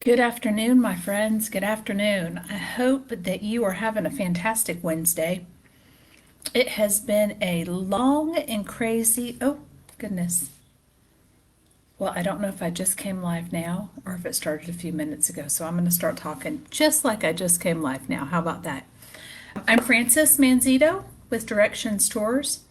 Good afternoon, my friends. Good afternoon. I hope that you are having a fantastic Wednesday. It has been a long and crazy, oh goodness. Well, I don't know if I just came live now or if it started a few minutes ago, so I'm going to start talking just like I just came live now. How about that? I'm Frances Manzito with Directions Tours.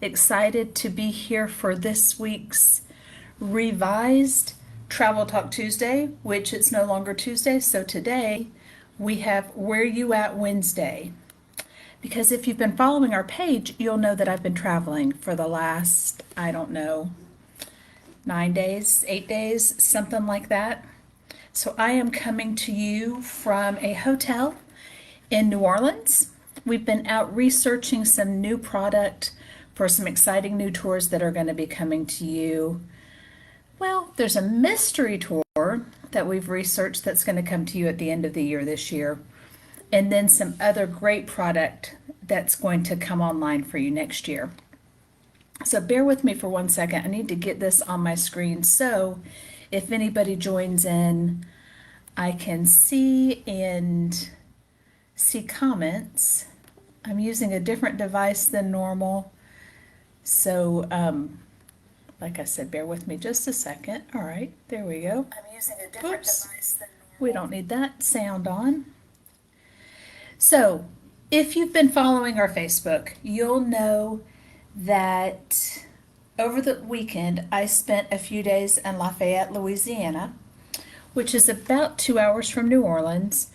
Excited to be here for this week's revised Travel Talk Tuesday, which it's no longer Tuesday. So today we have Where You At Wednesday. Because if you've been following our page, you'll know that I've been traveling for the last, I don't know, 9 days, 8 days, something like that. So I am coming to you from a hotel in New Orleans. We've been out researching some new product for some exciting new tours that are going to be coming to you. Well, there's a mystery tour that we've researched that's going to come to you at the end of the year this year, and then some other great product that's going to come online for you next year. So bear with me for 1 second. I need to get this on my screen so if anybody joins in, I can see and see comments. I'm using a different device than normal. So, like I said, bear with me just a second. All right, there we go. I'm using a different device than normal. We don't need that sound on. So, if you've been following our Facebook, you'll know that over the weekend I spent a few days in Lafayette, Louisiana, which is about 2 hours from New Orleans.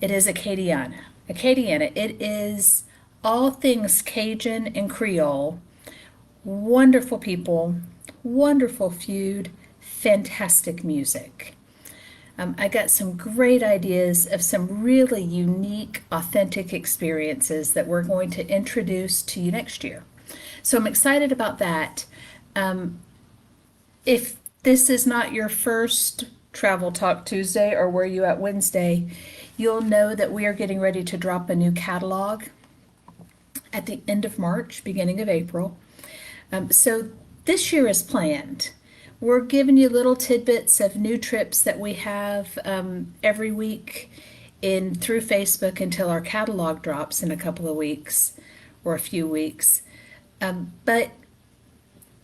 It is Acadiana. It is all things Cajun and Creole. Wonderful people, wonderful food, fantastic music. I got some great ideas of some really unique, authentic experiences that we're going to introduce to you next year. So I'm excited about that. If this is not your first Travel Talk Tuesday or Where You At Wednesday, you'll know that we are getting ready to drop a new catalog at the end of March, beginning of April. So this year is planned. We're giving you little tidbits of new trips that we have every week through Facebook until our catalog drops in a couple of weeks or a few weeks. But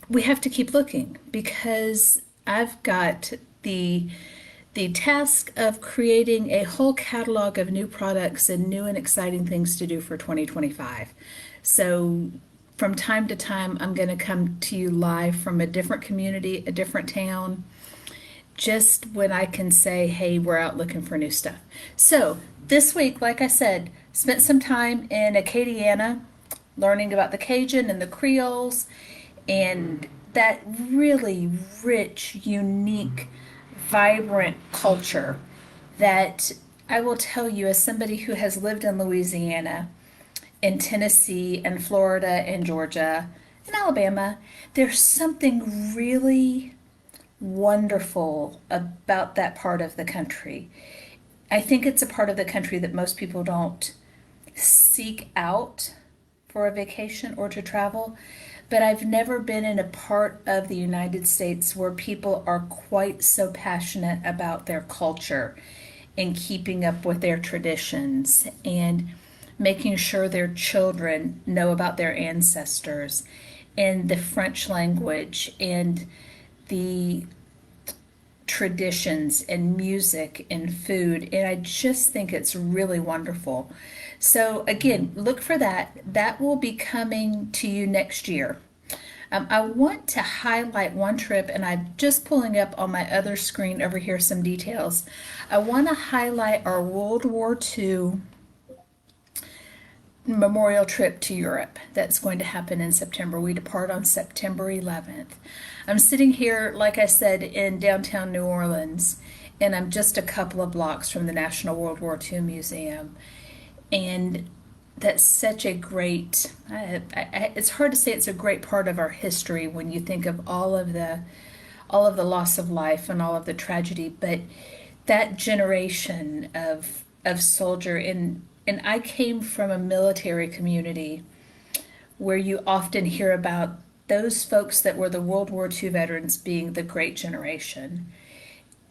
we have to keep looking because I've got the task of creating a whole catalog of new products and new and exciting things to do for 2025. So from time to time, I'm going to come to you live from a different community, a different town, just when I can say, hey, we're out looking for new stuff. So this week, like I said, spent some time in Acadiana learning about the Cajun and the Creoles and that really rich, unique, vibrant culture that I will tell you, as somebody who has lived in Louisiana, in Tennessee and Florida and Georgia and Alabama, there's something really wonderful about that part of the country. I think it's a part of the country that most people don't seek out for a vacation or to travel, but I've never been in a part of the United States where people are quite so passionate about their culture and keeping up with their traditions and making sure their children know about their ancestors and the French language and the traditions and music and food. And I just think it's really wonderful. So again, look for that. That will be coming to you next year. I want to highlight one trip, and I'm just pulling up on my other screen over here some details. I want to highlight our World War II memorial trip to Europe that's going to happen in September. We depart on September 11th. I'm sitting here, like I said, in downtown New Orleans, and I'm just a couple of blocks from the National World War II Museum. And that's such a great, it's hard to say it's a great part of our history when you think of all of the loss of life and all of the tragedy, but that generation of soldier and I came from a military community where you often hear about those folks that were the World War II veterans being the great generation.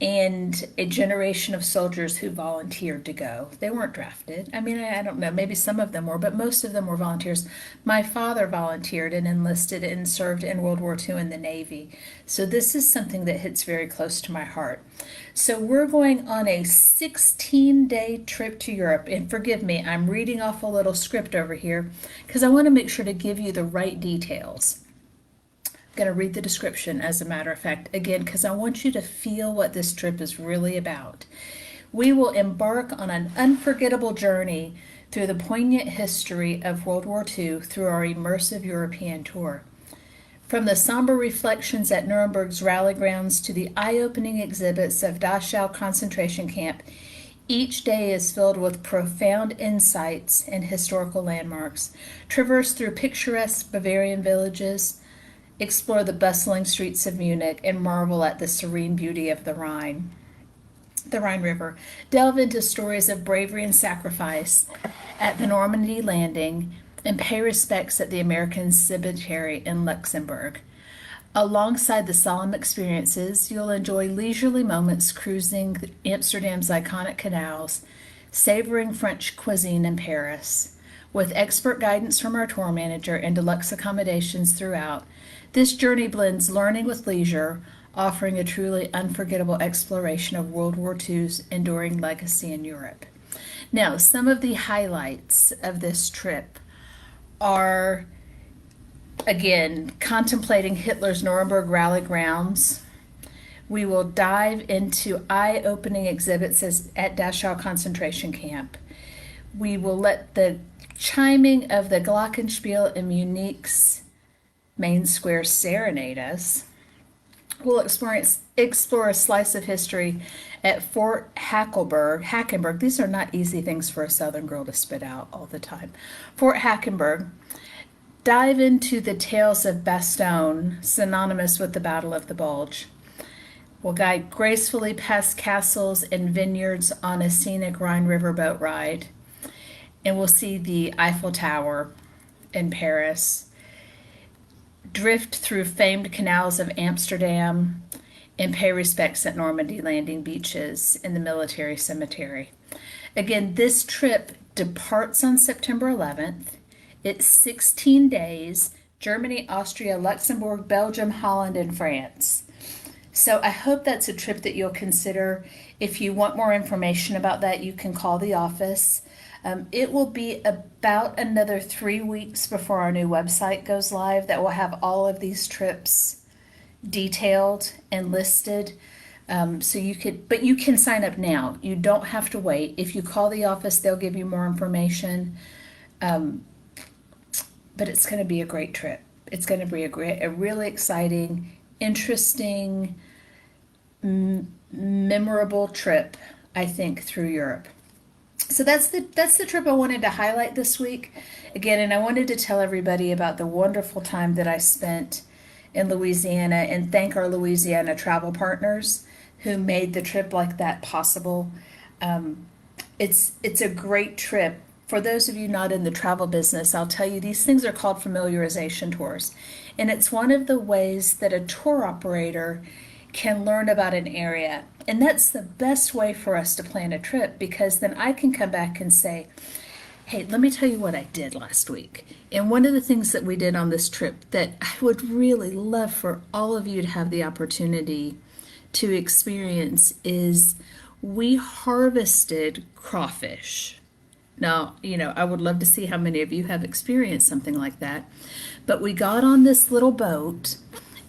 and a generation of soldiers who volunteered to go. They weren't drafted. I mean, I don't know, maybe some of them were, but most of them were volunteers. My father volunteered and enlisted and served in World War II in the Navy. So this is something that hits very close to my heart. So we're going on a 16-day trip to Europe. And forgive me, I'm reading off a little script over here because I want to make sure to give you the right details. Going to read the description, as a matter of fact, again, because I want you to feel what this trip is really about. We will embark on an unforgettable journey through the poignant history of World War II through our immersive European tour. From the somber reflections at Nuremberg's rally grounds to the eye-opening exhibits of Dachau concentration camp, each day is filled with profound insights and historical landmarks. Traverse through picturesque Bavarian villages, explore the bustling streets of Munich, and marvel at the serene beauty of the Rhine River. Delve into stories of bravery and sacrifice at the Normandy landing, and pay respects at the American cemetery in Luxembourg. Alongside the solemn experiences, you'll enjoy leisurely moments cruising Amsterdam's iconic canals, savoring French cuisine in Paris. With expert guidance from our tour manager and deluxe accommodations throughout, this journey blends learning with leisure, offering a truly unforgettable exploration of World War II's enduring legacy in Europe. Now, some of the highlights of this trip are, again, contemplating Hitler's Nuremberg rally grounds. We will dive into eye-opening exhibits at Dachau concentration camp. We will let the chiming of the Glockenspiel in Munich's Main Square serenade us. We'll explore a slice of history at Fort Hackenberg. These are not easy things for a Southern girl to spit out all the time. Fort Hackenberg. Dive into the tales of Bastogne, synonymous with the Battle of the Bulge. We'll guide gracefully past castles and vineyards on a scenic Rhine River boat ride. And we'll see the Eiffel Tower in Paris. Drift through famed canals of Amsterdam, and pay respects at Normandy landing beaches in the military cemetery. Again, this trip departs on September 11th. It's 16 days, Germany, Austria, Luxembourg, Belgium, Holland, and France. So I hope that's a trip that you'll consider. If you want more information about that, you can call the office. It will be about another 3 weeks before our new website goes live that will have all of these trips detailed and listed. So you can sign up now. You don't have to wait. If you call the office, they'll give you more information. But it's going to be a great trip. It's going to be a really exciting, interesting, memorable trip, I think, through Europe. So that's the trip I wanted to highlight this week. Again, and I wanted to tell everybody about the wonderful time that I spent in Louisiana and thank our Louisiana travel partners who made the trip like that possible. It's a great trip. For those of you not in the travel business, I'll tell you these things are called familiarization tours. And it's one of the ways that a tour operator can learn about an area. And that's the best way for us to plan a trip, because then I can come back and say, hey, let me tell you what I did last week. And one of the things that we did on this trip that I would really love for all of you to have the opportunity to experience is we harvested crawfish. Now, I would love to see how many of you have experienced something like that. But we got on this little boat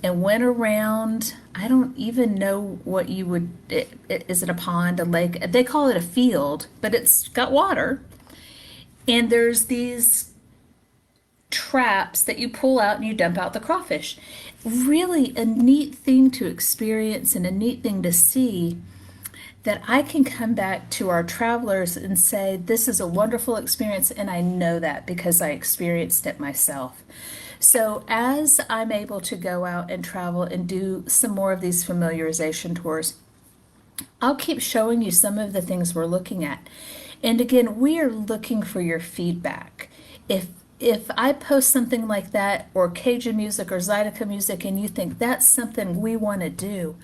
and went around, I don't even know what you would, is it a pond, a lake? They call it a field, but it's got water. And there's these traps that you pull out and you dump out the crawfish. Really a neat thing to experience and a neat thing to see, that I can come back to our travelers and say, this is a wonderful experience, and I know that because I experienced it myself. So as I'm able to go out and travel and do some more of these familiarization tours, I'll keep showing you some of the things we're looking at. And again, we are looking for your feedback. If I post something like that, or Cajun music or Zydeco music, and you think that's something we want to do,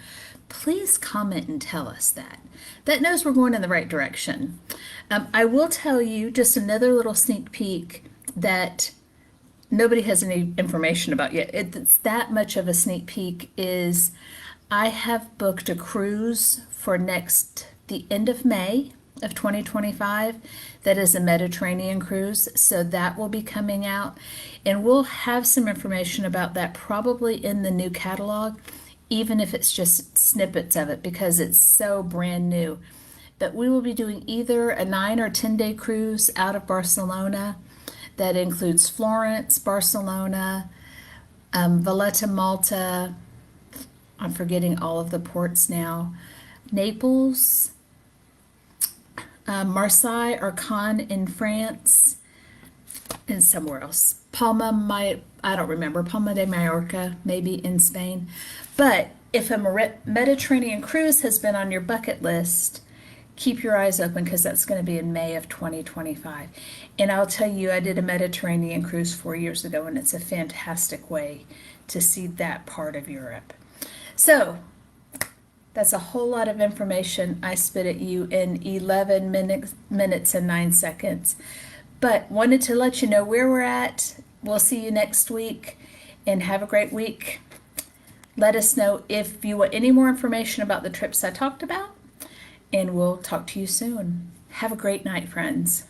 please comment and tell us that. That knows we're going in the right direction. I will tell you just another little sneak peek that nobody has any information about yet. It's that much of a sneak peek is I have booked a cruise for the end of May of 2025 that is a Mediterranean cruise. So that will be coming out and we'll have some information about that probably in the new catalog, even if it's just snippets of it because it's so brand new. But we will be doing either a 9 or 10-day cruise out of Barcelona that includes Florence, Barcelona, Valletta, Malta. I'm forgetting all of the ports now. Naples, Marseille or Cannes in France, and somewhere else. I don't remember. Palma de Mallorca, maybe in Spain. But if a Mediterranean cruise has been on your bucket list, keep your eyes open because that's going to be in May of 2025. And I'll tell you, I did a Mediterranean cruise 4 years ago, and it's a fantastic way to see that part of Europe. So that's a whole lot of information I spit at you in 11 minutes and 9 seconds. But wanted to let you know where we're at. We'll see you next week, and have a great week. Let us know if you want any more information about the trips I talked about, and we'll talk to you soon. Have a great night, friends.